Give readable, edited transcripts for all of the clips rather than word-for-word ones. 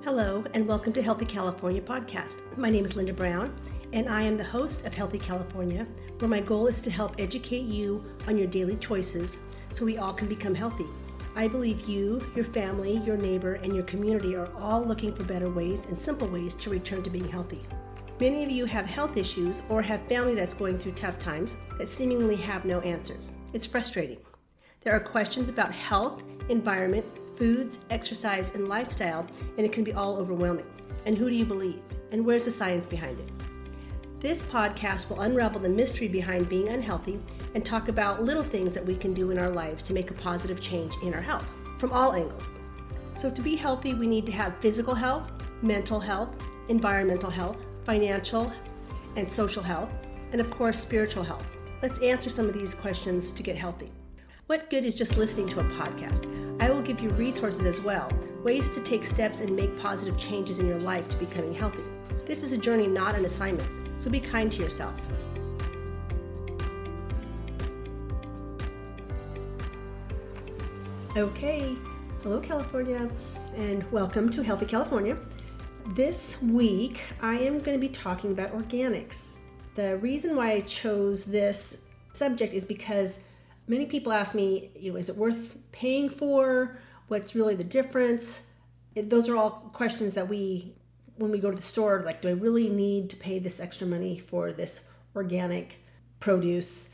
Hello, and welcome to Healthy California podcast. My name is Linda Brown, and I am the host of Healthy California, where my goal is to help educate you on your daily choices so we all can become healthy. I believe you, your family, your neighbor, and your community are all looking for better ways and simple ways to return to being healthy. Many of you have health issues or have family that's going through tough times that seemingly have no answers. It's frustrating. There are questions about health, environment, foods, exercise, and lifestyle, and it can be all overwhelming. And who do you believe? And where's the science behind it? This podcast will unravel the mystery behind being unhealthy and talk about little things that we can do in our lives to make a positive change in our health from all angles. So to be healthy, we need to have physical health, mental health, environmental health, financial and social health, and of course, spiritual health. Let's answer some of these questions to get healthy. What good is just listening to a podcast? I will give you resources as well, ways to take steps and make positive changes in your life to becoming healthy. This is a journey, not an assignment, so be kind to yourself. Okay, hello California, and welcome to Healthy California. This week, I am going to be talking about organics. The reason why I chose this subject is because many people ask me, is it worth paying for? What's really the difference? Those are all questions that when we go to the store, like, do I really need to pay this extra money for this organic produce?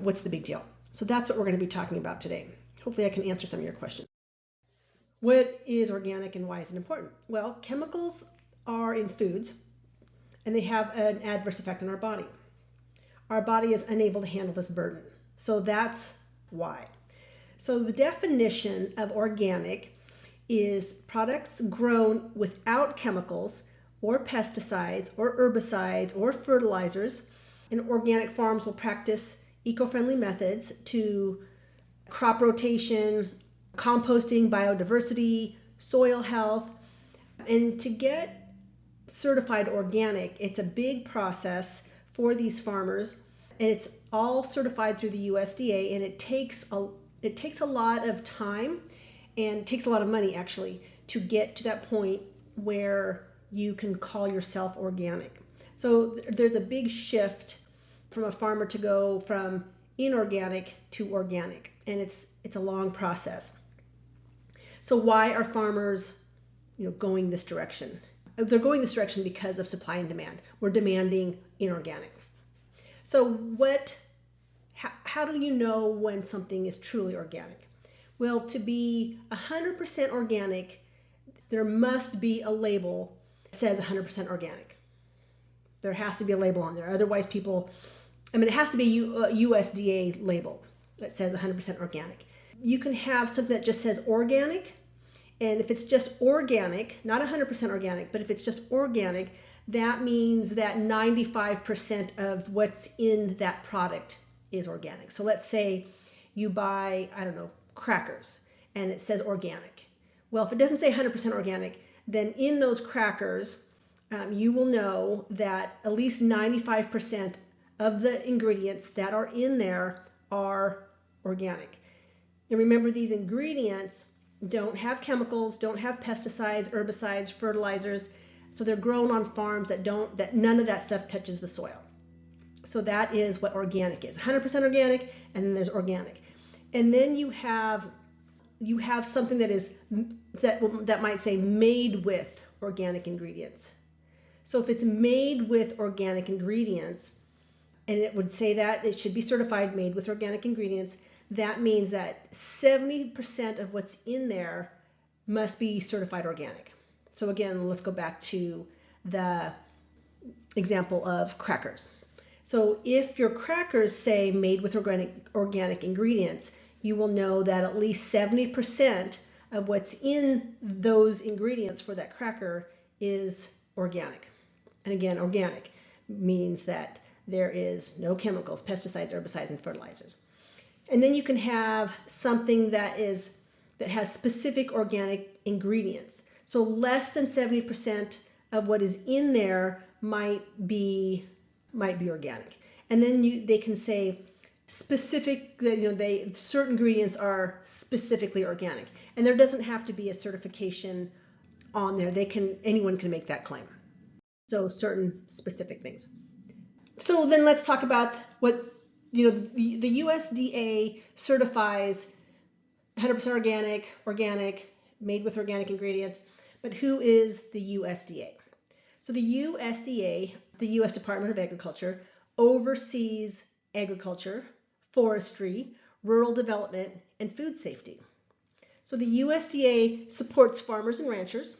What's the big deal? So that's what we're going to be talking about today. Hopefully I can answer some of your questions. What is organic and why is it important? Well, chemicals are in foods and they have an adverse effect on our body. Our body is unable to handle this burden. So that's why. So the definition of organic is products grown without chemicals or pesticides or herbicides or fertilizers. And organic farms will practice eco-friendly methods to crop rotation, composting, biodiversity, soil health. And to get certified organic, it's a big process for these farmers. And it's all certified through the USDA, and it takes a lot of time and it takes a lot of money actually to get to that point where you can call yourself organic. So there's a big shift from a farmer to go from inorganic to organic, and it's a long process. So why are farmers, going this direction? They're going this direction because of supply and demand. We're demanding inorganic. So how do you know when something is truly organic? Well, to be 100% organic, there must be a label that says 100% organic. There has to be a label on there. Otherwise it has to be a USDA label that says 100% organic. You can have something that just says organic, and if it's just organic, not 100% organic, but if it's just organic, that means that 95% of what's in that product is organic. So let's say you buy, crackers, and it says organic. Well, if it doesn't say 100% organic, then in those crackers, you will know that at least 95% of the ingredients that are in there are organic. And remember, these ingredients don't have chemicals, don't have pesticides, herbicides, fertilizers. So they're grown on farms that none of that stuff touches the soil. So that is what organic is. 100% organic, and then there's organic. And then you have something that might say made with organic ingredients. So if it's made with organic ingredients, and it would say that it should be certified made with organic ingredients, that means that 70% of what's in there must be certified organic. So again, let's go back to the example of crackers. So if your crackers say made with organic ingredients, you will know that at least 70% of what's in those ingredients for that cracker is organic. And again, organic means that there is no chemicals, pesticides, herbicides, and fertilizers. And then you can have something that has specific organic ingredients. So less than 70% of what is in there might be organic. And then they can say specific, that certain ingredients are specifically organic. And there doesn't have to be a certification on there. Anyone can make that claim. So certain specific things. So then let's talk about what, the USDA certifies 100% organic, made with organic ingredients. But who is the USDA? So the USDA, the U.S. Department of Agriculture, oversees agriculture, forestry, rural development, and food safety. So the USDA supports farmers and ranchers.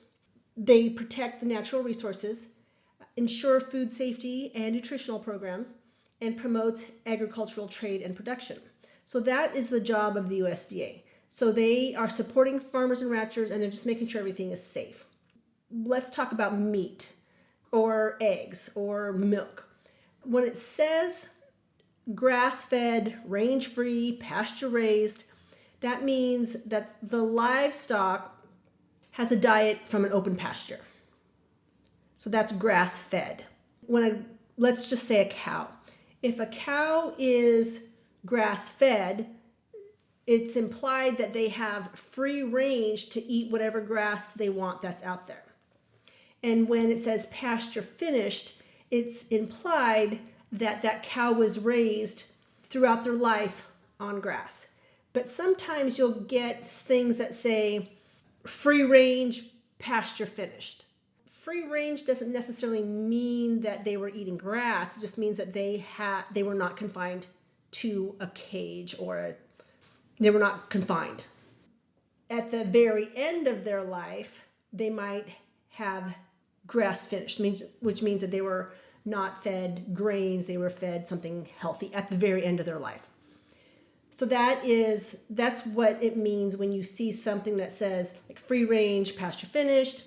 They protect the natural resources, ensure food safety and nutritional programs, and promotes agricultural trade and production. So that is the job of the USDA. So they are supporting farmers and ranchers, and they're just making sure everything is safe. Let's talk about meat or eggs or milk. When it says grass-fed, range-free, pasture-raised, that means that the livestock has a diet from an open pasture. So that's grass-fed. Let's just say a cow. If a cow is grass-fed, it's implied that they have free range to eat whatever grass they want that's out there. And when it says pasture finished, it's implied that that cow was raised throughout their life on grass. But sometimes you'll get things that say free range, pasture finished. Free range doesn't necessarily mean that they were eating grass. It just means that they were not confined to a cage they were not confined. At the very end of their life, they might have grass finished, which means that they were not fed grains, they were fed something healthy at the very end of their life. So that's what it means when you see something that says like free range, pasture finished.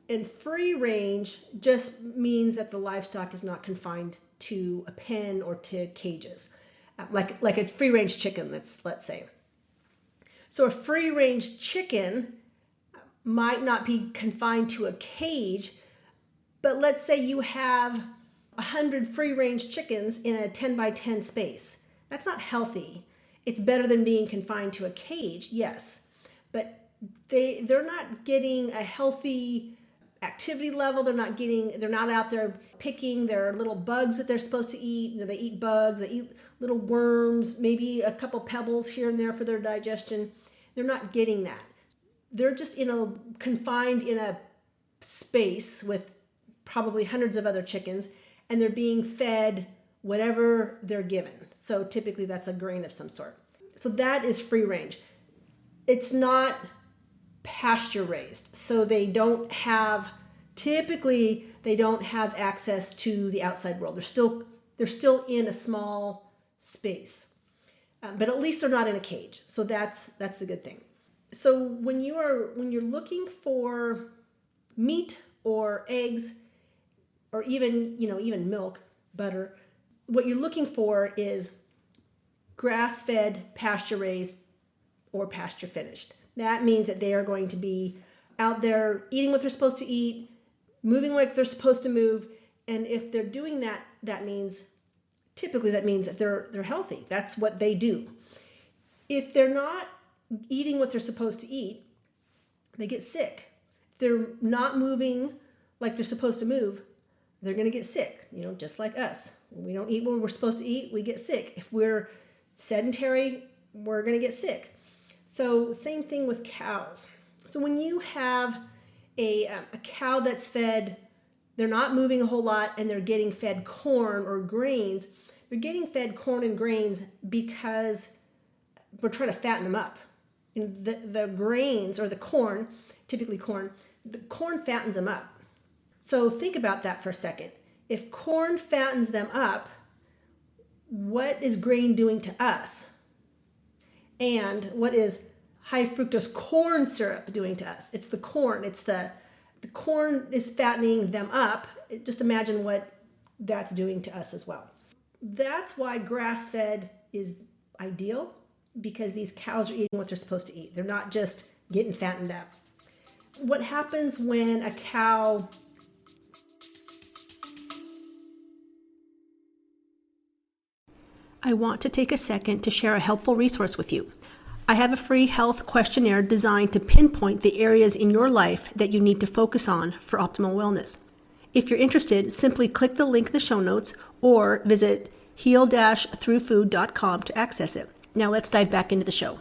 And free range just means that the livestock is not confined to a pen or to cages, like a free range chicken, let's say. So a free range chicken might not be confined to a cage, but let's say you have 100 free range chickens in a 10 by 10 space. That's not healthy. It's better than being confined to a cage, yes, but they're not getting a healthy activity level. They're not out there picking their little bugs that they're supposed to eat. They eat bugs, they eat little worms, maybe a couple pebbles here and there for their digestion. They're not getting that. They're just confined in a space with probably hundreds of other chickens, and they're being fed whatever they're given. So typically that's a grain of some sort. So that is free range. It's not pasture raised. So typically they don't have access to the outside world. They're still in a small space. But at least they're not in a cage. So that's the good thing. So when you're looking for meat or eggs or even milk, butter, what you're looking for is grass-fed, pasture-raised, or pasture-finished. That means that they are going to be out there eating what they're supposed to eat, moving like they're supposed to move, and if they're doing that, typically that means that they're healthy. That's what they do. If they're not eating what they're supposed to eat, they get sick. If they're not moving like they're supposed to move, they're going to get sick, just like us. When we don't eat what we're supposed to eat, we get sick. If we're sedentary, we're going to get sick. So same thing with cows. So when you have a cow that's fed, they're not moving a whole lot, and they're getting fed corn or grains. They're getting fed corn and grains because we're trying to fatten them up. The grains or the corn, typically corn, the corn fattens them up. So think about that for a second. If corn fattens them up, what is grain doing to us? And what is high fructose corn syrup doing to us? It's the corn. The corn is fattening them up. Just imagine what that's doing to us as well. That's why grass-fed is ideal, because these cows are eating what they're supposed to eat. They're not just getting fattened up. What happens when a cow I want to take a second to share a helpful resource with you. I have a free health questionnaire designed to pinpoint the areas in your life that you need to focus on for optimal wellness. If you're interested, simply click the link in the show notes or visit heal-throughfood.com to access it. Now let's dive back into the show.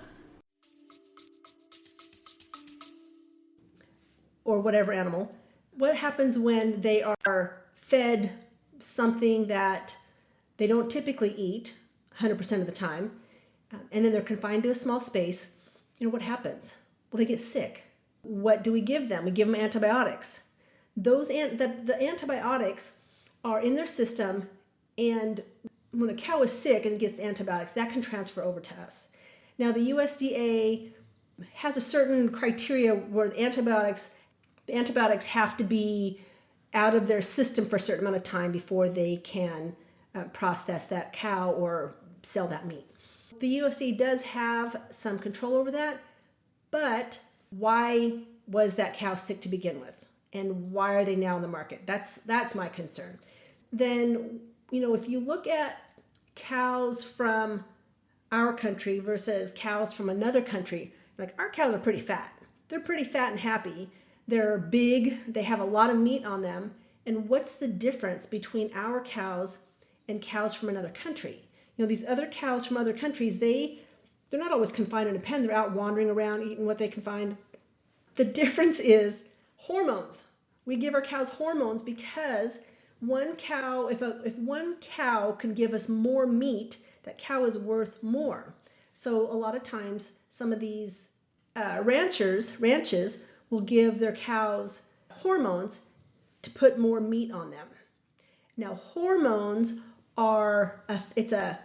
Or whatever animal. What happens when they are fed something that they don't typically eat 100% of the time, and then they're confined to a small space? What happens? Well, they get sick. What do we give them? We give them antibiotics. The antibiotics are in their system, and when a cow is sick and gets antibiotics, that can transfer over to us. Now, the USDA has a certain criteria where the antibiotics have to be out of their system for a certain amount of time before they can process that cow or sell that meat. The USDA does have some control over that, but why was that cow sick to begin with? And why are they now in the market? That's my concern. Then, if you look at cows from our country versus cows from another country, like our cows are pretty fat. They're pretty fat and happy. They're big. They have a lot of meat on them. And what's the difference between our cows and cows from another country? These other cows from other countries, they're not always confined in a pen. They're out wandering around eating what they can find. The difference is hormones. We give our cows hormones because one cow, if one cow can give us more meat, that cow is worth more. So a lot of times, some of these ranches will give their cows hormones to put more meat on them. Now, hormones it's a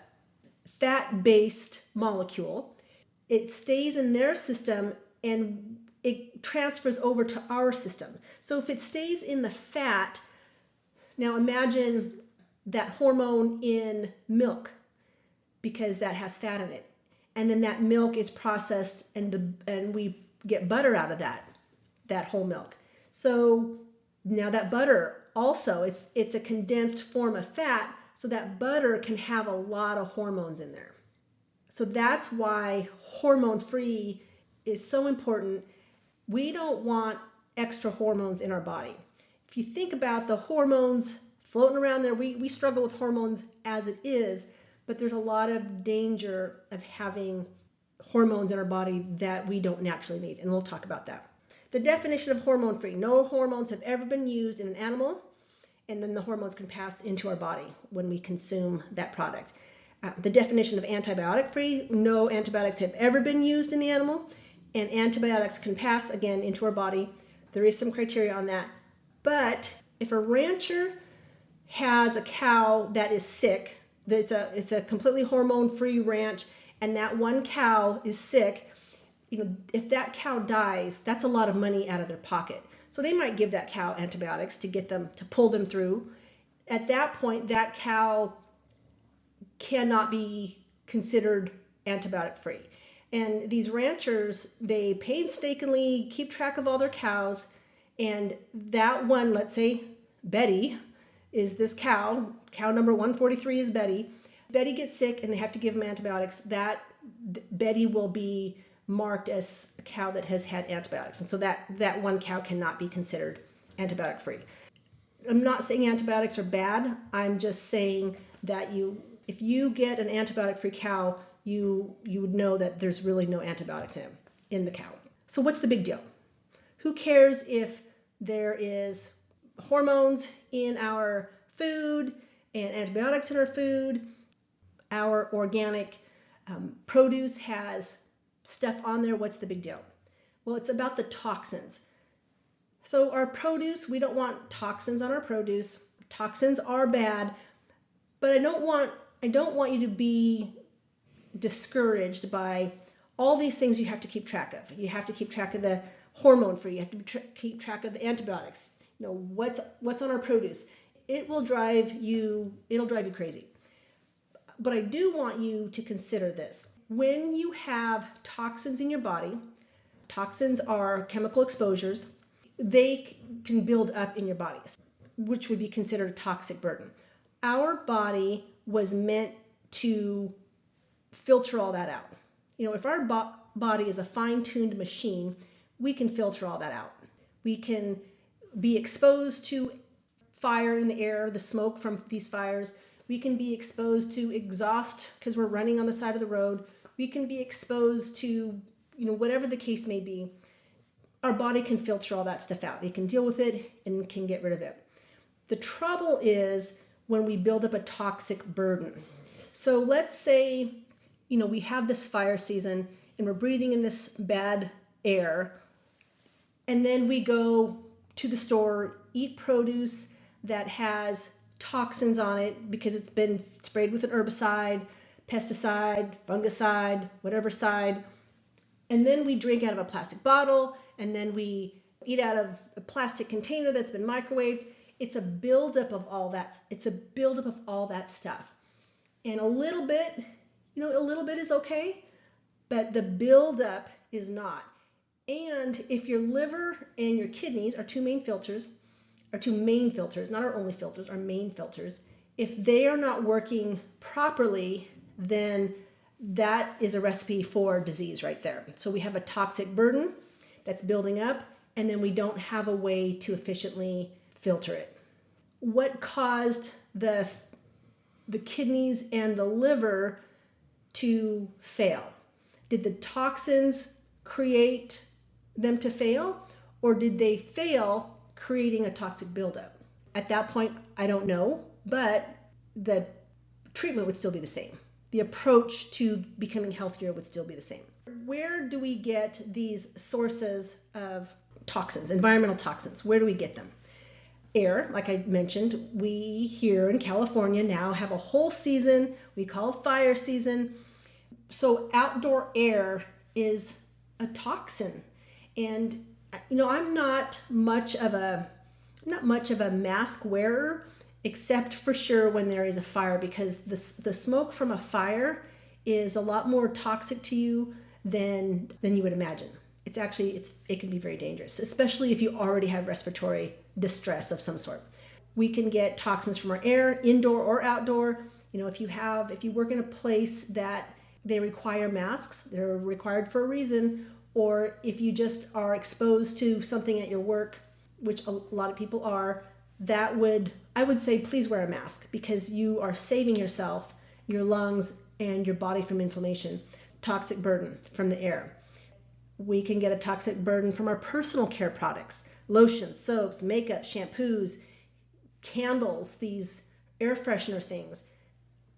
fat-based molecule. It stays in their system and it transfers over to our system. So if it stays in the fat, now imagine that hormone in milk, because that has fat in it. And then that milk is processed and we get butter out of that whole milk. So now that butter also, it's a condensed form of fat, so that butter can have a lot of hormones in there. So that's why hormone-free is so important. We don't want extra hormones in our body. If you think about the hormones floating around there, we struggle with hormones as it is, but there's a lot of danger of having hormones in our body that we don't naturally need, and we'll talk about that. The definition of hormone-free: no hormones have ever been used in an animal, and then the hormones can pass into our body when we consume that product. The definition of antibiotic-free: no antibiotics have ever been used in the animal, and antibiotics can pass again into our body. There is some criteria on that. But if a rancher has a cow that is sick, it's a completely hormone-free ranch, and that one cow is sick, if that cow dies, that's a lot of money out of their pocket. So they might give that cow antibiotics to get them to pull them through. At that point, that cow cannot be considered antibiotic-free. And these ranchers, they painstakingly keep track of all their cows, and that one, let's say Betty, is this cow number 143 is Betty. Betty gets sick and they have to give them antibiotics. That Betty will be marked as a cow that has had antibiotics, and so that one cow cannot be considered antibiotic free. I'm not saying antibiotics are bad. I'm just saying that if you get an antibiotic free cow, you would know that there's really no antibiotics in the cow. So what's the big deal? Who cares if there is hormones in our food and antibiotics in our food? Our organic produce has stuff on there. What's the big deal? Well, it's about the toxins. So our produce, we don't want toxins on our produce. Toxins are bad, but I don't want you to be discouraged by all these things you have to keep track of. You have to keep track of the hormone free. You have to keep track of the antibiotics. What's on our produce. It'll drive you crazy. But I do want you to consider this. When you have toxins in your body, toxins are chemical exposures, they can build up in your body, which would be considered a toxic burden. Our body was meant to filter all that out. If body is a fine-tuned machine. We can filter all that out. We can be exposed to fire in the air, the smoke from these fires. We can be exposed to exhaust because we're running on the side of the road. We can be exposed to, whatever the case may be. Our body can filter all that stuff out. It can deal with it and can get rid of it. The trouble is when we build up a toxic burden. So let's say, we have this fire season and we're breathing in this bad air, and then we go to the store, eat produce that has toxins on it because it's been sprayed with an herbicide, pesticide, fungicide, whatever side, and then we drink out of a plastic bottle, and then we eat out of a plastic container that's been microwaved. It's a buildup of all that. It's a buildup of all that stuff. And a little bit is okay, but the buildup is not. And if your liver and your kidneys are two main filters, not our only filters, our main filters, if they are not working properly, then that is a recipe for disease right there. So we have a toxic burden that's building up, and then we don't have a way to efficiently filter it. What caused the kidneys and the liver to fail? Did the toxins create them to fail, or did they fail creating a toxic buildup? At that point, I don't know, but the treatment would still be the same. The approach to becoming healthier would still be the same. Where do we get these sources of toxins, environmental toxins? Where do we get them? Air, like I mentioned, we here in California now have a whole season we call fire season. So outdoor air is a toxin. And I'm not much of a mask wearer, except for sure when there is a fire, because the smoke from a fire is a lot more toxic to you than you would imagine. It can be very dangerous, especially if you already have respiratory distress of some sort. We can get toxins from our air, indoor or outdoor. If you work in a place that they require masks, they're required for a reason, or if you just are exposed to something at your work, which a lot of people are, I would say please wear a mask, because you are saving yourself, your lungs, and your body from inflammation. Toxic burden from the air. We can get a toxic burden from our personal care products, lotions, soaps, makeup, shampoos, candles, these air freshener things.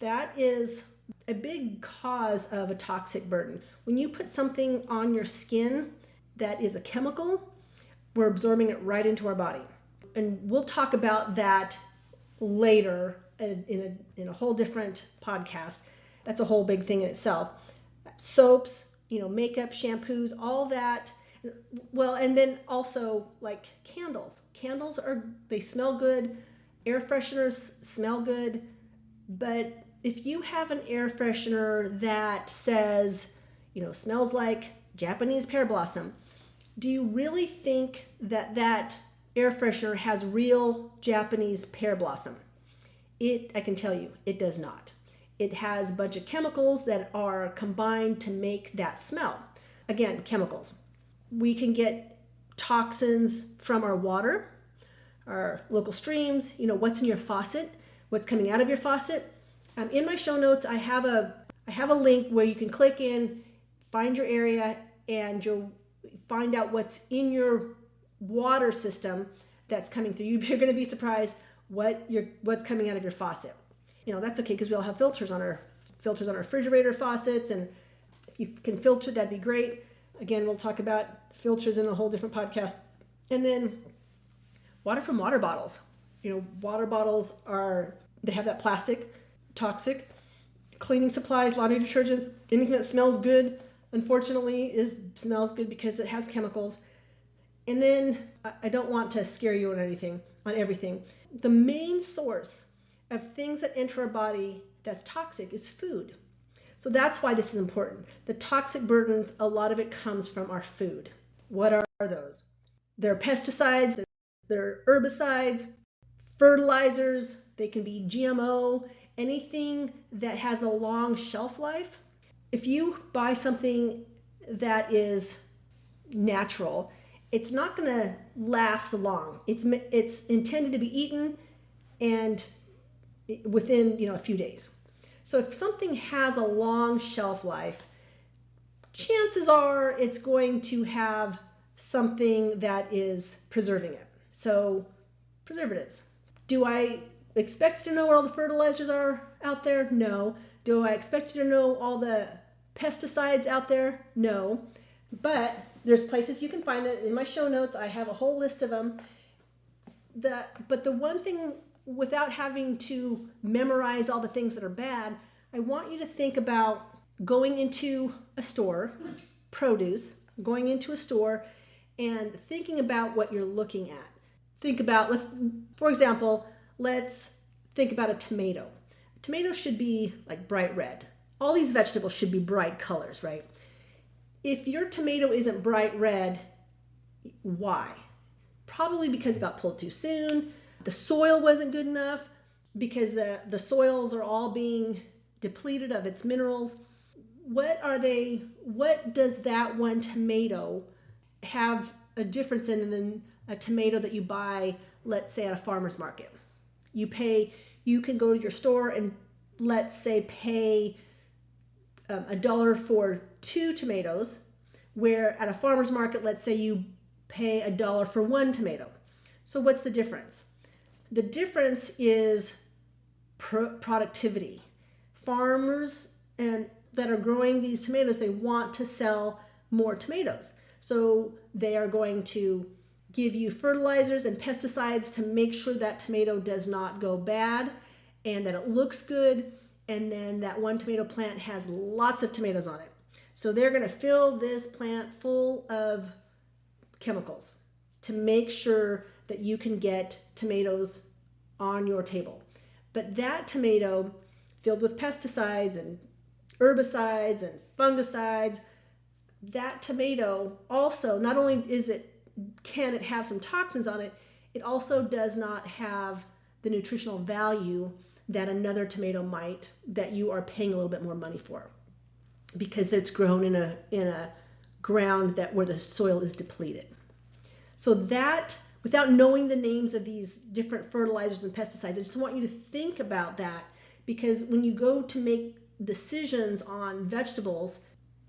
That is a big cause of a toxic burden. When you put something on your skin that is a chemical, we're absorbing it right into our body. And we'll talk about that later in a whole different podcast. That's a whole big thing in itself. Soaps, makeup, shampoos, all that. Well, and then also like candles. They smell good. Air fresheners smell good. But if you have an air freshener that says, smells like Japanese pear blossom, do you really think that air freshener has real Japanese pear blossom? I can tell you, it does not. It has a bunch of chemicals that are combined to make that smell. Again, chemicals. We can get toxins from our water, our local streams, what's in your faucet, what's coming out of your faucet. In my show notes, I have a link where you can click in, find your area, and you'll find out what's in your water system that's coming through. You're going to be surprised what's coming out of your faucet. That's okay, because we all have filters on our refrigerator faucets, and if you can filter, that'd be great. Again, we'll talk about filters in a whole different podcast. And then water from water bottles. Water bottles they have that plastic, toxic. Cleaning supplies, laundry detergents, anything that smells good, unfortunately, smells good because it has chemicals. And then I don't want to scare you on everything. The main source of things that enter our body that's toxic is food. So that's why this is important. The toxic burdens, a lot of it comes from our food. What are those? They're pesticides, they're herbicides, fertilizers, they can be GMO, anything that has a long shelf life. If you buy something that is natural, it's not going to last long. It's intended to be eaten and within a few days. So if something has a long shelf life, chances are it's going to have something that is preserving it. So preservatives. Do I expect you to know what all the fertilizers are out there? No. Do I expect you to know all the pesticides out there? No. But there's places you can find that. In my show notes, I have a whole list of them. But the one thing, without having to memorize all the things that are bad, I want you to think about going into a store, produce, going into a store and thinking about what you're looking at. Think about, for example, let's think about a tomato. A tomato should be like bright red. All these vegetables should be bright colors, right? If your tomato isn't bright red, why? Probably because it got pulled too soon, the soil wasn't good enough, because the soils are all being depleted of its minerals. What does that one tomato have a difference in than a tomato that you buy, let's say, at a farmer's market? You can go to your store and let's say pay $1 for 2 tomatoes, where at a farmer's market, let's say you pay $1 for 1 tomato. So what's the difference? The difference is productivity. Farmers that are growing these tomatoes, they want to sell more tomatoes. So they are going to give you fertilizers and pesticides to make sure that tomato does not go bad and that it looks good, and then that one tomato plant has lots of tomatoes on it. So they're going to fill this plant full of chemicals to make sure that you can get tomatoes on your table. But that tomato filled with pesticides and herbicides and fungicides, that tomato also, not only can it have some toxins on it, it also does not have the nutritional value that another tomato might, that you are paying a little bit more money for, because it's grown in a ground where the soil is depleted. So that, without knowing the names of these different fertilizers and pesticides, I just want you to think about that, because when you go to make decisions on vegetables,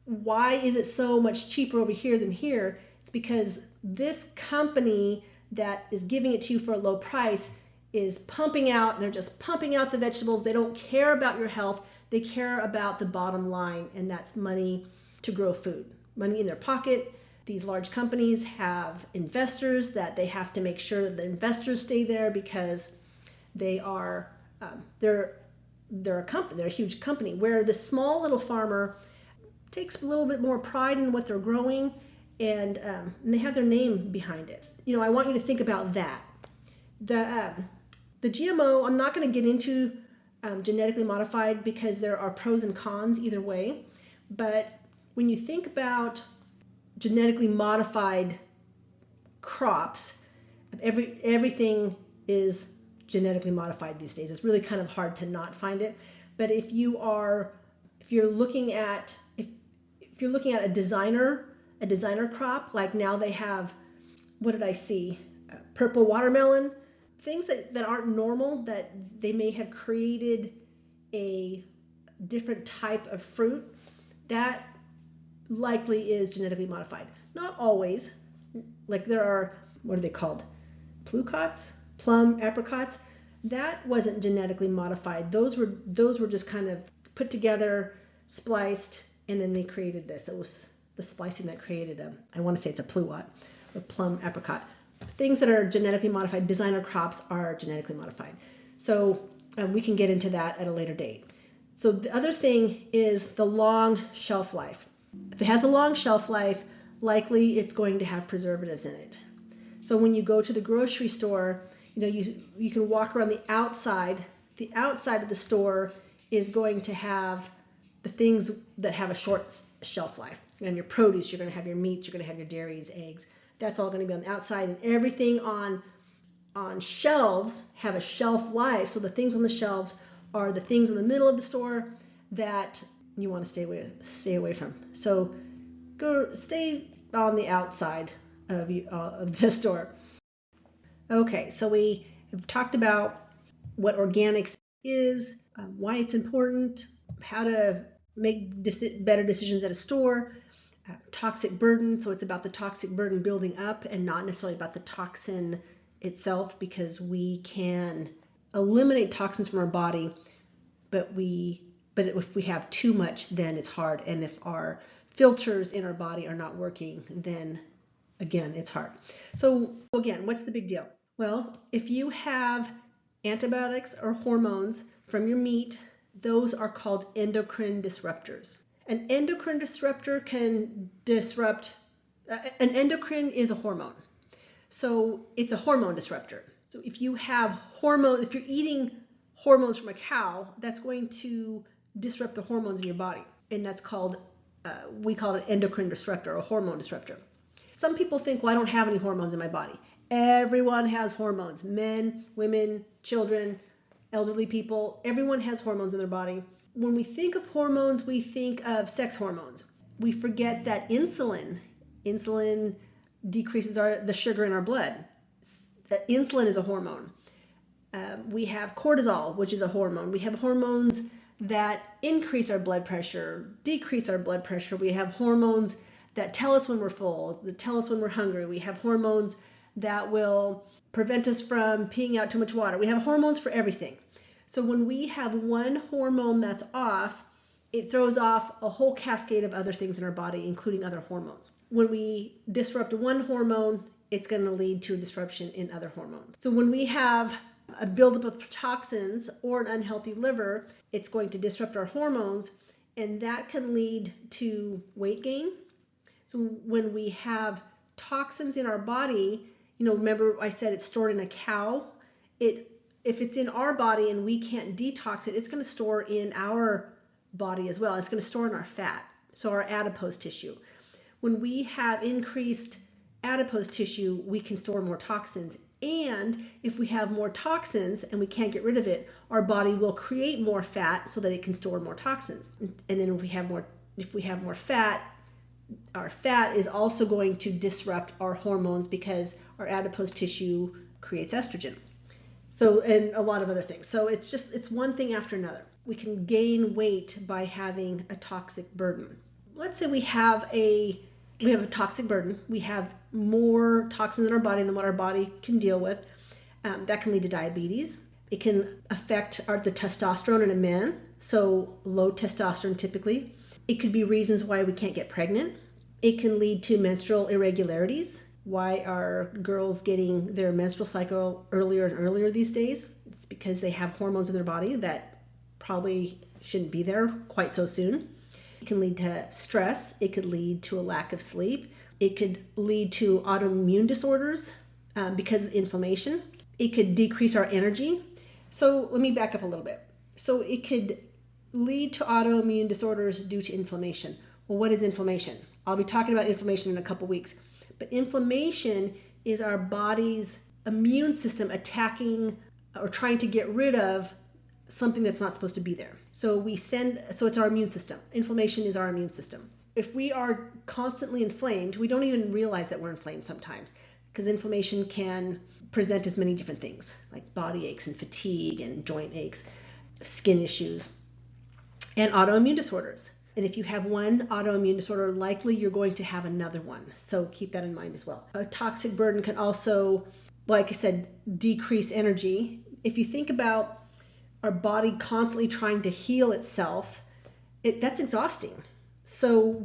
why is it so much cheaper over here than here? It's because this company that is giving it to you for a low price is they're just pumping out the vegetables. They don't care about your health. They care about the bottom line, and that's money to grow food, money in their pocket. These large companies have investors that they have to make sure that the investors stay there, because they're a company, they're a huge company, where the small little farmer takes a little bit more pride in what they're growing, and they have their name behind it. I want you to think about that. The GMO, I'm not going to get into genetically modified, because there are pros and cons either way. But when you think about genetically modified crops, everything is genetically modified these days. It's really kind of hard to not find it. But if you're looking at a designer crop, like now they have, what did I see? Purple watermelon, things that aren't normal, that they may have created a different type of fruit, that likely is genetically modified. Not always. Like there are, what are they called? Plum apricots. That wasn't genetically modified. Those were just kind of put together, spliced, and then they created this. It was the splicing that created I want to say it's a pluot, a plum apricot. Things that are genetically modified, designer crops, are genetically modified. So we can get into that at a later date. So the other thing is the long shelf life. If it has a long shelf life, likely it's going to have preservatives in it. So when you go to the grocery store, you can walk around the outside. The outside of the store is going to have the things that have a short shelf life. And your produce, you're going to have your meats, you're going to have your dairies, eggs. That's all going to be on the outside, and everything on shelves have a shelf life. So the things on the shelves are the things in the middle of the store that you want to stay away from. So stay on the outside of the store. Okay, so we have talked about what organics is, why it's important, how to make better decisions at a store, toxic burden. So it's about the toxic burden building up and not necessarily about the toxin itself, because we can eliminate toxins from our body, but if we have too much, then it's hard. And if our filters in our body are not working, then again, it's hard. So again, what's the big deal? Well, if you have antibiotics or hormones from your meat, those are called endocrine disruptors. An endocrine disruptor can disrupt, an endocrine is a hormone. So it's a hormone disruptor. So if you have hormone, if you're eating hormones from a cow, that's going to disrupt the hormones in your body. And that's called, we call it an endocrine disruptor or a hormone disruptor. Some people think, well, I don't have any hormones in my body. Everyone has hormones. Men, women, children, elderly people, everyone has hormones in their body. When we think of hormones, we think of sex hormones. We forget that insulin decreases the sugar in our blood. Insulin is a hormone. We have cortisol, which is a hormone. We have hormones that increase our blood pressure, decrease our blood pressure. We have hormones that tell us when we're full, that tell us when we're hungry. We have hormones that will prevent us from peeing out too much water. We have hormones for everything. So when we have one hormone that's off, it throws off a whole cascade of other things in our body, including other hormones. When we disrupt one hormone, it's going to lead to a disruption in other hormones. So when we have a buildup of toxins or an unhealthy liver, it's going to disrupt our hormones, and that can lead to weight gain. So when we have toxins in our body, remember I said it's stored in a cow. If it's in our body and we can't detox it, it's going to store in our body as well. It's going to store in our fat, so our adipose tissue. When we have increased adipose tissue, we can store more toxins. And if we have more toxins and we can't get rid of it, our body will create more fat so that it can store more toxins. And then if we have more fat, our fat is also going to disrupt our hormones because our adipose tissue creates estrogen. So, and a lot of other things. So it's one thing after another. We can gain weight by having a toxic burden. Let's say we have a toxic burden. We have more toxins in our body than what our body can deal with. That can lead to diabetes. It can affect the testosterone in a man, so low testosterone typically. It could be reasons why we can't get pregnant. It can lead to menstrual irregularities. Why are girls getting their menstrual cycle earlier and earlier these days? It's because they have hormones in their body that probably shouldn't be there quite so soon. It can lead to stress. It could lead to a lack of sleep. It could lead to autoimmune disorders because of inflammation. It could decrease our energy. So let me back up a little bit. So it could lead to autoimmune disorders due to inflammation. Well, what is inflammation? I'll be talking about inflammation in a couple weeks. But inflammation is our body's immune system attacking or trying to get rid of something that's not supposed to be there. So it's our immune system. Inflammation is our immune system. If we are constantly inflamed, we don't even realize that we're inflamed sometimes, because inflammation can present as many different things, like body aches and fatigue and joint aches, skin issues, and autoimmune disorders. And if you have one autoimmune disorder, likely you're going to have another one. So keep that in mind as well. A toxic burden can also, like I said, decrease energy. If you think about our body constantly trying to heal itself, that's exhausting. So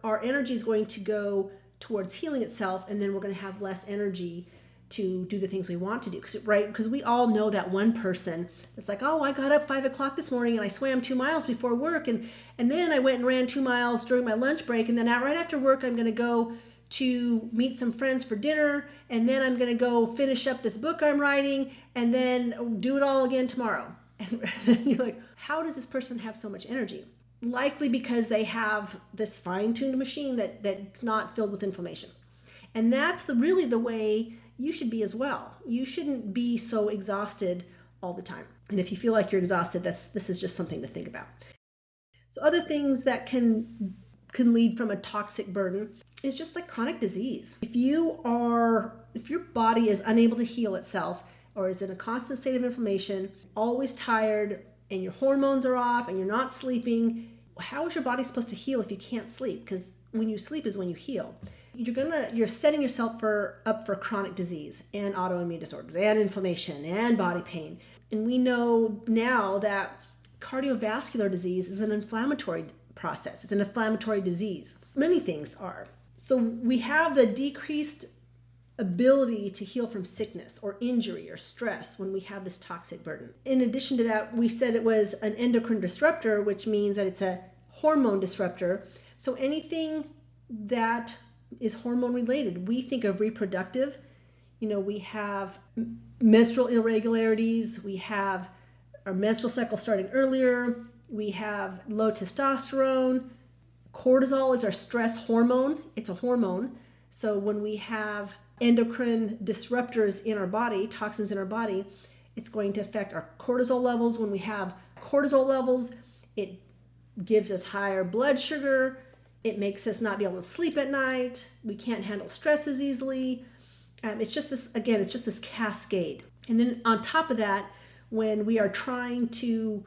our energy is going to go towards healing itself, and then we're going to have less energy to do the things we want to do, right? Because we all know that one person that's like, oh, I got up 5 o'clock this morning and I swam 2 miles before work, and then I went and ran 2 miles during my lunch break, and then right after work I'm going to go to meet some friends for dinner, and then I'm going to go finish up this book I'm writing, and then do it all again tomorrow. And you're like, how does this person have so much energy? Likely because they have this fine-tuned machine that's not filled with inflammation. And that's really the way you should be as well. You shouldn't be so exhausted all the time. And if you feel like you're exhausted, this is just something to think about. So other things that can can lead from a toxic burden is just like chronic disease. If your body is unable to heal itself or is in a constant state of inflammation, always tired, and your hormones are off and you're not sleeping, how is your body supposed to heal if you can't sleep? Because when you sleep is when you heal. You're setting yourself up for chronic disease and autoimmune disorders and inflammation and body pain. And we know now that cardiovascular disease is an inflammatory process. It's an inflammatory disease. Many things are. So we have the decreased ability to heal from sickness or injury or stress when we have this toxic burden. In addition to that, we said it was an endocrine disruptor, which means that it's a hormone disruptor. So anything that is hormone related, we think of reproductive. We have menstrual irregularities, we have our menstrual cycle starting earlier, we have low testosterone. Cortisol is our stress hormone. It's a hormone. So when we have endocrine disruptors in our body, toxins in our body, it's going to affect our cortisol levels. When we have cortisol levels, it gives us higher blood sugar. It makes us not be able to sleep at night. We can't handle stress as easily. It's just this cascade. And then on top of that, when we are trying to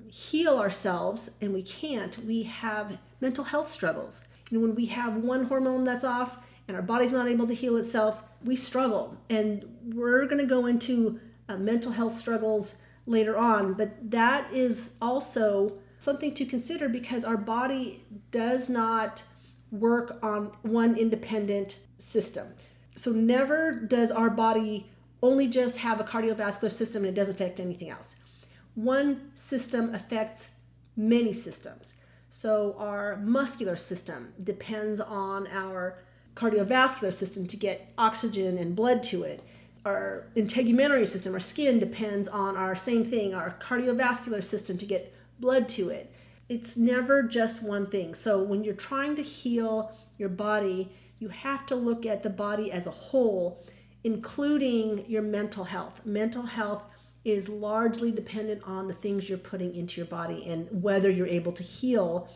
heal ourselves and we can't, we have mental health struggles. When we have one hormone that's off and our body's not able to heal itself, we struggle. And we're going to go into mental health struggles later on, but that is also something to consider because our body does not work on one independent system. So never does our body only just have a cardiovascular system and it doesn't affect anything else. One system affects many systems. So our muscular system depends on our cardiovascular system to get oxygen and blood to it. Our integumentary system, our skin, depends on our cardiovascular system to get blood to it. It's never just one thing. So when you're trying to heal your body, you have to look at the body as a whole, including your mental health. Mental health is largely dependent on the things you're putting into your body and whether you're able to heal.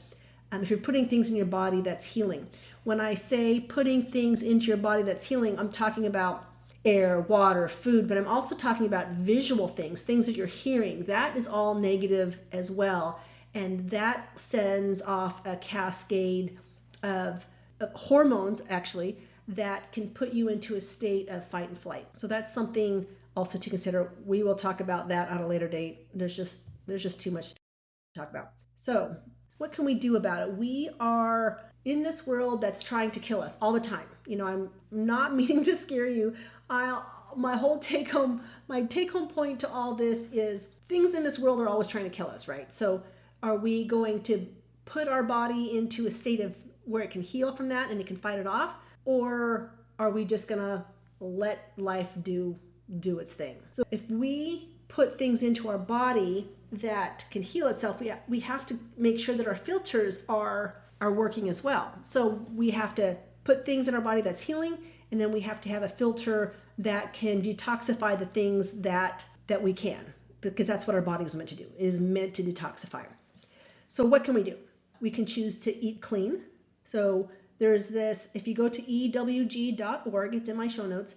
If you're putting things in your body that's healing. When I say putting things into your body that's healing, I'm talking about air, water, food, but I'm also talking about visual things that you're hearing. That is all negative as well. And that sends off a cascade of hormones, actually, that can put you into a state of fight and flight. So that's something also to consider. We will talk about that on a later date. There's just too much to talk about. So what can we do about it? We are in this world that's trying to kill us all the time. I'm not meaning to scare you. My take home point to all this is things in this world are always trying to kill us, right? So are we going to put our body into a state of where it can heal from that and it can fight it off? Or are we just gonna let life do its thing? So if we put things into our body that can heal itself, we have to make sure that our filters are working as well. So we have to put things in our body that's healing, and then we have to have a filter that can detoxify the things that we can, because that's what our body was meant to do. It is meant to detoxify. So what can we do? We can choose to eat clean. So there's this, if you go to ewg.org, it's in my show notes,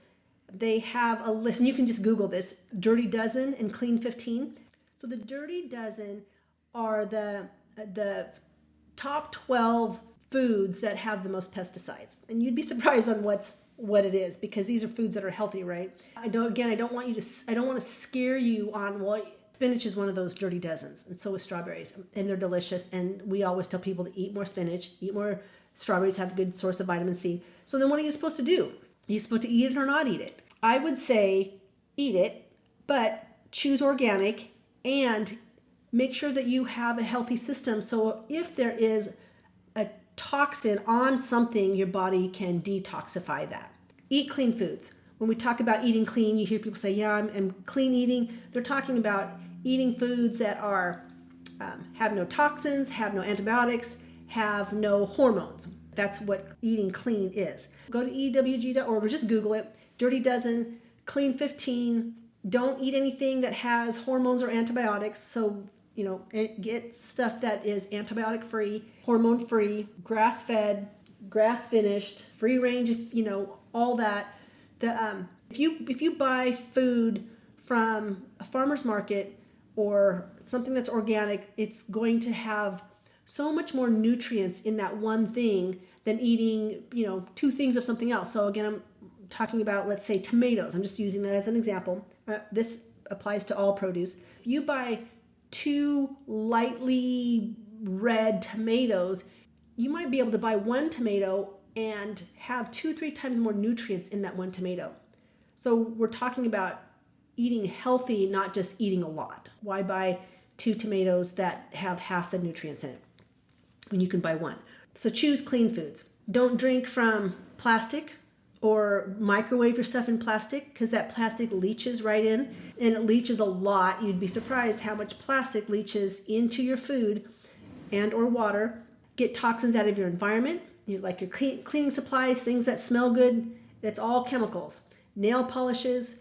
they have a list, and you can just Google this, Dirty Dozen and Clean 15. So the Dirty Dozen are the top 12 foods that have the most pesticides. And you'd be surprised on what it is, because these are foods that are healthy, right? I don't want to scare you on spinach is one of those dirty dozens, and so is strawberries, and they're delicious. And we always tell people to eat more spinach, eat more strawberries, have a good source of vitamin C. So then what are you supposed to do? Are you supposed to eat it or not eat it? I would say eat it, but choose organic and make sure that you have a healthy system. So if there is a toxin on something, your body can detoxify that. Eat clean foods. When we talk about eating clean, you hear people say, yeah, I'm clean eating. They're talking about eating foods that are have no toxins, have no antibiotics, have no hormones. That's what eating clean is. Go to ewg.org or just Google it. Dirty Dozen, Clean 15. Don't eat anything that has hormones or antibiotics. So and get stuff that is antibiotic free, hormone free, grass fed, grass finished, free range, all that. If you buy food from a farmer's market or something that's organic, it's going to have so much more nutrients in that one thing than eating, two things of something else. So again, I'm talking about, let's say, tomatoes. I'm just using that as an example. This applies to all produce. If you buy two lightly red tomatoes, you might be able to buy one tomato and have 2-3 times more nutrients in that one tomato. So we're talking about eating healthy, not just eating a lot. Why buy 2 tomatoes that have half the nutrients in it when you can buy one? So choose clean foods. Don't drink from plastic or microwave your stuff in plastic, because that plastic leaches right in, and it leaches a lot. You'd be surprised how much plastic leaches into your food and or water. Get toxins out of your environment. Like your cleaning supplies, things that smell good, that's all chemicals. Nail polishes.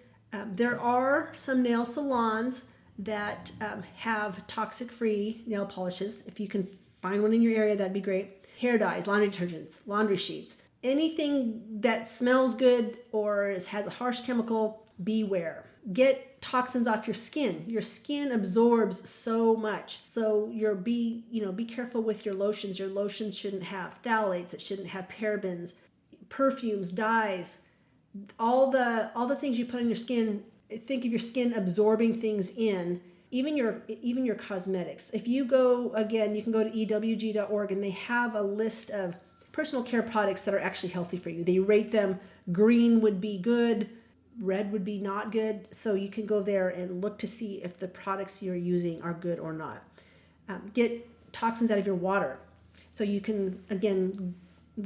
There are some nail salons that have toxic-free nail polishes. If you can find one in your area, that'd be great. Hair dyes, laundry detergents, laundry sheets. Anything that smells good or has a harsh chemical, beware. Get toxins off your skin. Your skin absorbs so much. So be careful with your lotions. Your lotions shouldn't have phthalates. It shouldn't have parabens, perfumes, dyes, all the things you put on your skin. Think of your skin absorbing things in. Even your cosmetics. If you go, again, you can go to ewg.org, and they have a list of personal care products that are actually healthy for you. They rate them. Green would be good, red would be not good. So you can go there and look to see if the products you're using are good or not. Get toxins out of your water. So you can, again,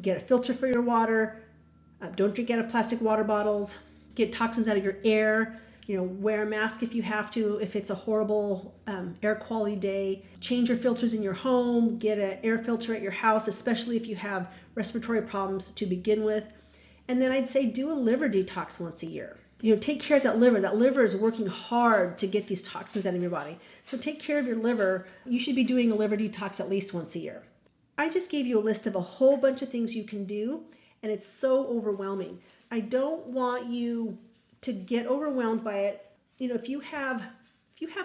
get a filter for your water. Don't drink out of plastic water bottles. Get toxins out of your air. Wear a mask if you have to, if it's a horrible air quality day. Change your filters in your home. Get an air filter at your house, especially if you have respiratory problems to begin with. And then I'd say do a liver detox once a year. Take care of that liver. That liver is working hard to get these toxins out of your body. So take care of your liver. You should be doing a liver detox at least once a year. I just gave you a list of a whole bunch of things you can do, and it's so overwhelming. I don't want you to get overwhelmed by it. If you have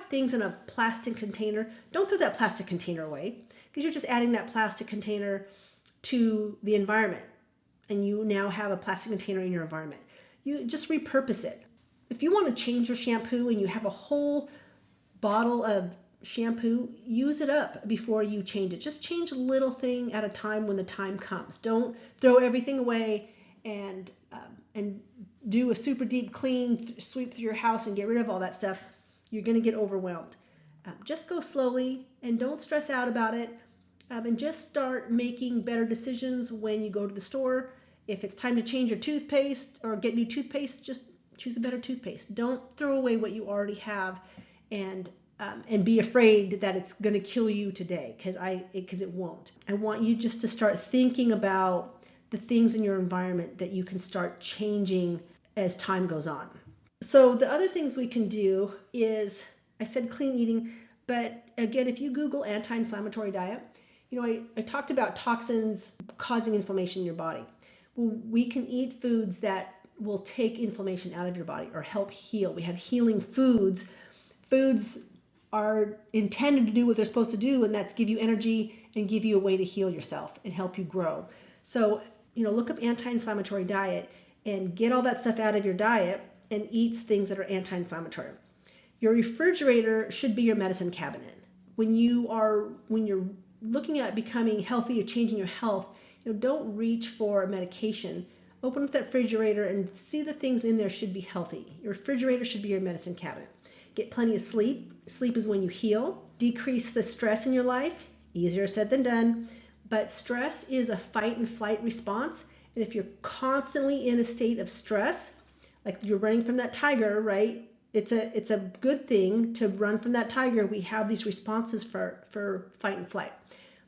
things in a plastic container, don't throw that plastic container away, because you're just adding that plastic container to the environment, and you now have a plastic container in your environment. You just repurpose it. If you want to change your shampoo and you have a whole bottle of shampoo, use it up before you change it. Just change a little thing at a time when the time comes. Don't throw everything away and do a super deep clean, sweep through your house and get rid of all that stuff. You're going to get overwhelmed. Just go slowly and don't stress out about it. And just start making better decisions when you go to the store. If it's time to change your toothpaste or get new toothpaste, just choose a better toothpaste. Don't throw away what you already have and be afraid that it's going to kill you today, because it won't. I want you just to start thinking about the things in your environment that you can start changing as time goes on. So the other things we can do is, I said clean eating, but again, if you Google anti-inflammatory diet, I talked about toxins causing inflammation in your body. Well, we can eat foods that will take inflammation out of your body or help heal. We have healing foods. Foods are intended to do what they're supposed to do, and that's give you energy and give you a way to heal yourself and help you grow. So, look up anti-inflammatory diet and get all that stuff out of your diet and eat things that are anti-inflammatory. Your refrigerator should be your medicine cabinet. When you're looking at becoming healthy or changing your health, don't reach for medication. Open up that refrigerator and see the things in there should be healthy. Your refrigerator should be your medicine cabinet. Get plenty of sleep. Sleep is when you heal. Decrease the stress in your life. Easier said than done. But stress is a fight and flight response. And if you're constantly in a state of stress, like you're running from that tiger, right? It's a good thing to run from that tiger. We have these responses for fight and flight.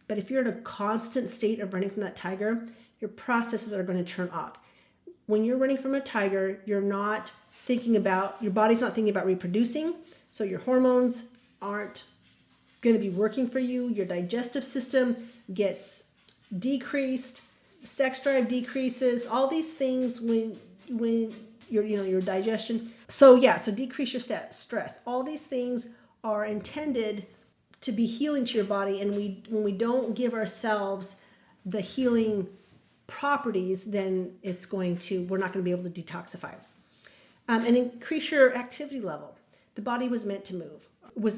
But if you're in a constant state of running from that tiger, your processes are going to turn off. When you're running from a tiger, your body's not thinking about reproducing, so your hormones aren't going to be working for you. Your digestive system gets decreased, sex drive decreases, all these things when your digestion. So decrease your stress. All these things are intended to be healing to your body, and when we don't give ourselves the healing properties, then we're not going to be able to detoxify. And increase your activity level. The body was meant to move.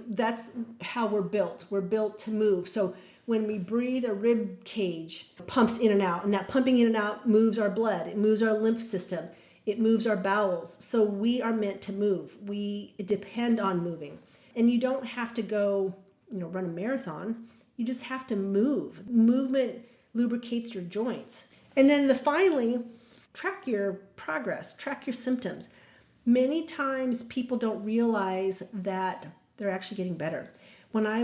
That's how we're built. We're built to move. So when we breathe, a rib cage pumps in and out, and that pumping in and out moves our blood. It moves our lymph system. It moves our bowels. So we are meant to move. We depend on moving. And you don't have to go, run a marathon. You just have to move. Movement lubricates your joints. And then finally, track your progress, track your symptoms. Many times people don't realize that they're actually getting better. When I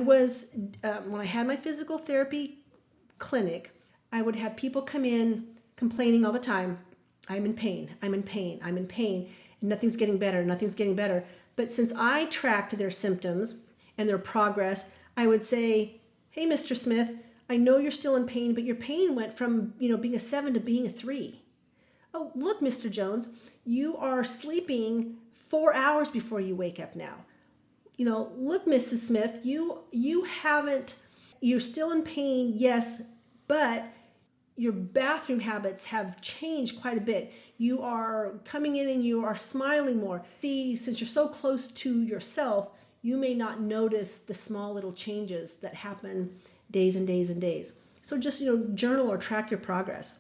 had my physical therapy clinic, I would have people come in complaining all the time. I'm in pain, I'm in pain, I'm in pain, and nothing's getting better, nothing's getting better. But since I tracked their symptoms and their progress, I would say, hey, Mr. Smith, I know you're still in pain, but your pain went from being a 7 to being a 3. Oh, look, Mr. Jones, you are sleeping 4 hours before you wake up now. Look, Mrs. Smith, you're still in pain, yes, but your bathroom habits have changed quite a bit. You are coming in and you are smiling more. See, since you're so close to yourself, you may not notice the small little changes that happen days and days and days. So just, journal or track your progress.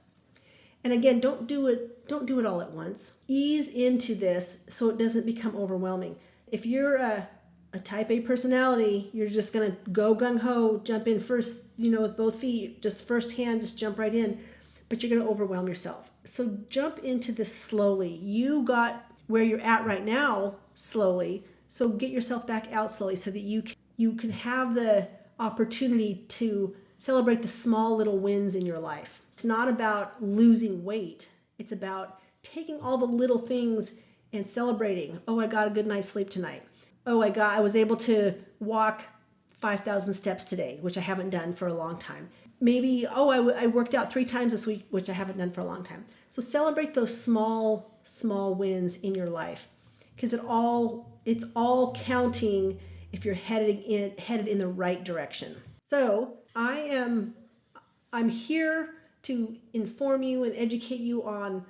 And again, don't do it all at once. Ease into this so it doesn't become overwhelming. If you're a type A personality, you're just going to go gung-ho, jump in first, with both feet, just first hand, just jump right in, but you're going to overwhelm yourself. So jump into this slowly. You got where you're at right now slowly, so get yourself back out slowly so that you can have the opportunity to celebrate the small little wins in your life. It's not about losing weight. It's about taking all the little things and celebrating. Oh, I got a good night's sleep tonight. Oh, I was able to walk 5,000 steps today, which I haven't done for a long time. Maybe, I worked out 3 times this week, which I haven't done for a long time. So celebrate those small wins in your life, because it's all counting if you're headed in the right direction. So I'm here to inform you and educate you on,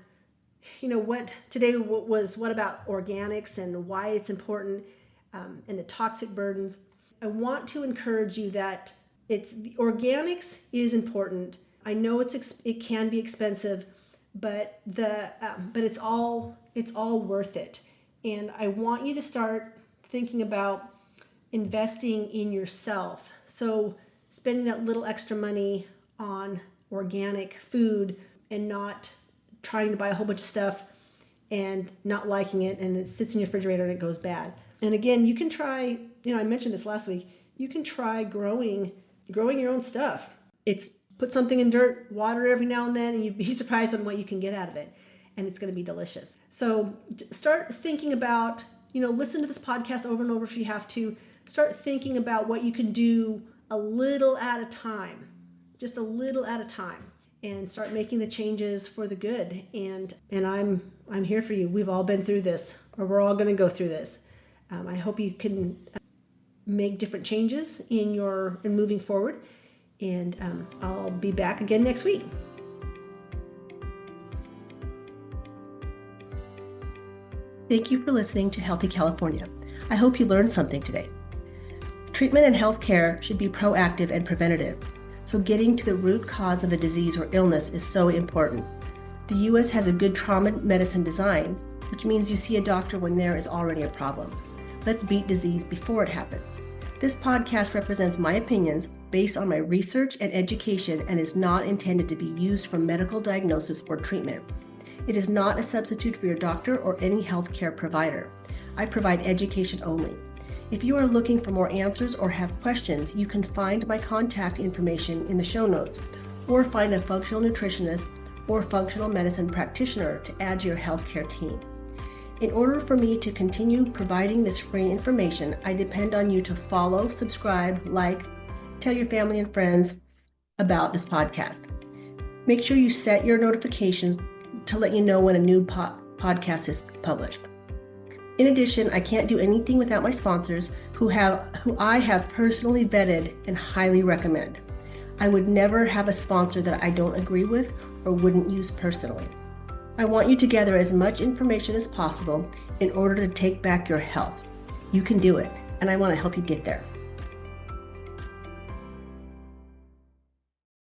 what today was what about organics and why it's important, and the toxic burdens. I want to encourage you that the organics is important. I know it can be expensive, but it's all worth it. And I want you to start thinking about investing in yourself. So spending that little extra money on organic food and not trying to buy a whole bunch of stuff and not liking it, and it sits in your refrigerator and it goes bad. And again, you can try, I mentioned this last week, you can try growing your own stuff. It's put something in dirt, water it every now and then, and you'd be surprised on what you can get out of it. And it's going to be delicious. So start thinking about, listen to this podcast over and over if you have to. Start thinking about what you can do a little at a time, just a little at a time, and start making the changes for the good. And I'm here for you. We've all been through this, or we're all going to go through this. I hope you can make different changes in moving forward. And I'll be back again next week. Thank you for listening to Healthy California. I hope you learned something today. Treatment and health care should be proactive and preventative, so getting to the root cause of a disease or illness is so important. The U.S. has a good trauma medicine design, which means you see a doctor when there is already a problem. Let's beat disease before it happens. This podcast represents my opinions based on my research and education and is not intended to be used for medical diagnosis or treatment. It is not a substitute for your doctor or any healthcare provider. I provide education only. If you are looking for more answers or have questions, you can find my contact information in the show notes, or find a functional nutritionist or functional medicine practitioner to add to your healthcare team. In order for me to continue providing this free information, I depend on you to follow, subscribe, like, tell your family and friends about this podcast. Make sure you set your notifications to let you know when a new podcast is published. In addition, I can't do anything without my sponsors who I have personally vetted and highly recommend. I would never have a sponsor that I don't agree with or wouldn't use personally. I want you to gather as much information as possible in order to take back your health. You can do it, and I want to help you get there.